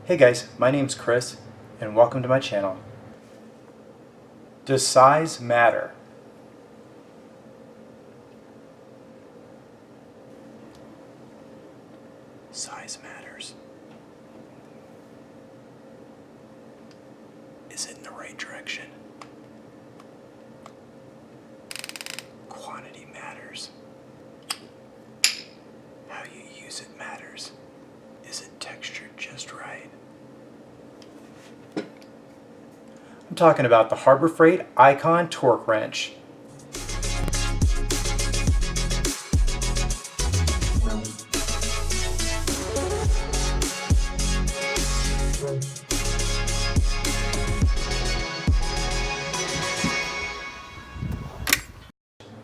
Hey guys, my name's Chris and welcome to my channel. Does size matter? Size matters. Is it in the right direction? Quantity matters. How you use it matters. Is it textured just right? I'm talking about the Harbor Freight Icon Torque Wrench.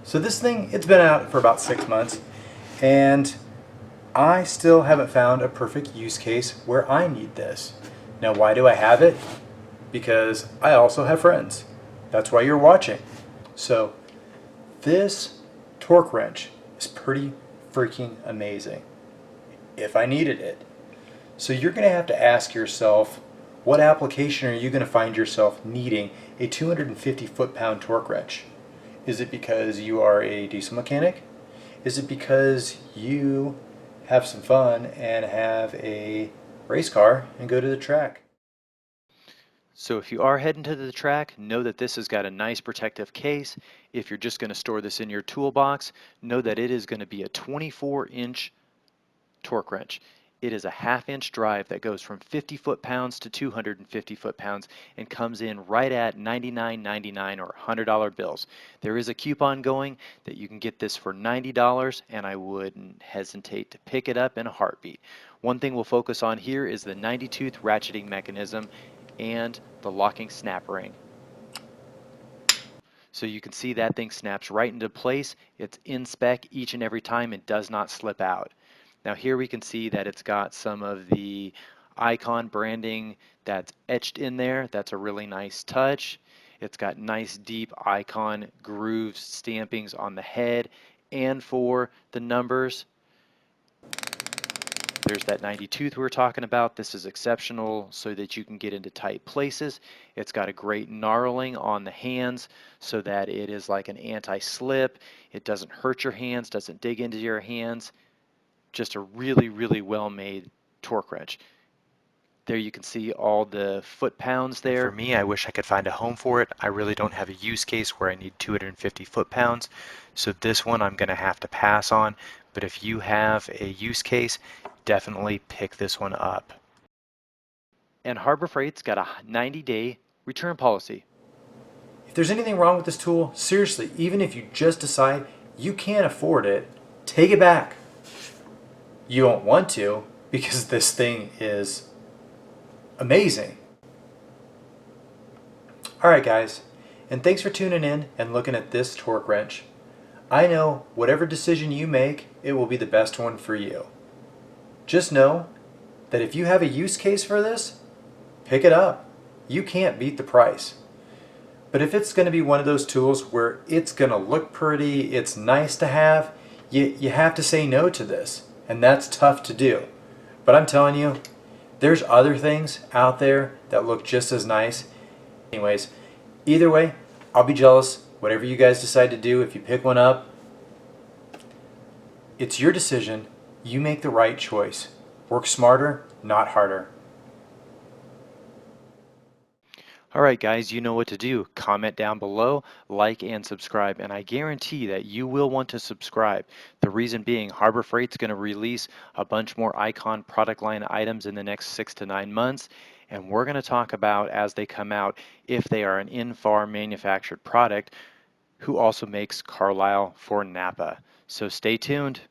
So this thing, it's been out for about 6 months, and I still haven't found a perfect use case where I need this. Now, why do I have it? Because I also have friends. That's why you're watching. So this torque wrench is pretty freaking amazing if I needed it. So you're going to have to ask yourself, what application are you going to find yourself needing a 250 foot-pound torque wrench? Is it because you are a diesel mechanic? Is it because you have some fun and have a race car and go to the track? So if you are heading to the track, know that this has got a nice protective case. If you're just going to store this in your toolbox, know that it is going to be a 24-inch torque wrench. It is a half-inch drive that goes from 50 foot-pounds to 250 foot-pounds and comes in right at $99.99 or $100 bills. There is a coupon going that you can get this for $90, and I wouldn't hesitate to pick it up in a heartbeat. One thing we'll focus on here is the 90-tooth ratcheting mechanism and the locking snap ring. So you can see that thing snaps right into place. It's in spec each and every time and does not slip out. Now here we can see that it's got some of the icon branding that's etched in there. That's a really nice touch. It's got nice deep icon grooves stampings on the head and for the numbers. There's that 90 tooth we were talking about. This is exceptional so that you can get into tight places. It's got a great knurling on the hands so that it is like an anti-slip. It doesn't hurt your hands, doesn't dig into your hands. Just a really, really well-made torque wrench. There you can see all the foot-pounds there. For me, I wish I could find a home for it. I really don't have a use case where I need 250 foot-pounds. So this one I'm going to have to pass on. But if you have a use case, definitely pick this one up. And Harbor Freight's got a 90-day return policy. If there's anything wrong with this tool, seriously, even if you just decide you can't afford it, take it back. You don't want to because this thing is amazing. Alright guys, and thanks for tuning in and looking at this torque wrench. I know whatever decision you make, it will be the best one for you. Just know that if you have a use case for this, pick it up. You can't beat the price. But if it's going to be one of those tools where it's going to look pretty, it's nice to have, you have to say no to this. And that's tough to do. But I'm telling you, there's other things out there that look just as nice. Anyways, either way, I'll be jealous. Whatever you guys decide to do, if you pick one up, it's your decision. You make the right choice. Work smarter, not harder. Alright guys, you know what to do. Comment down below, like and subscribe, and I guarantee that you will want to subscribe. The reason being, Harbor Freight's going to release a bunch more Icon product line items in the next 6 to 9 months, and we're going to talk about, as they come out, if they are an in-farm manufactured product who also makes Carlisle for Napa. So stay tuned.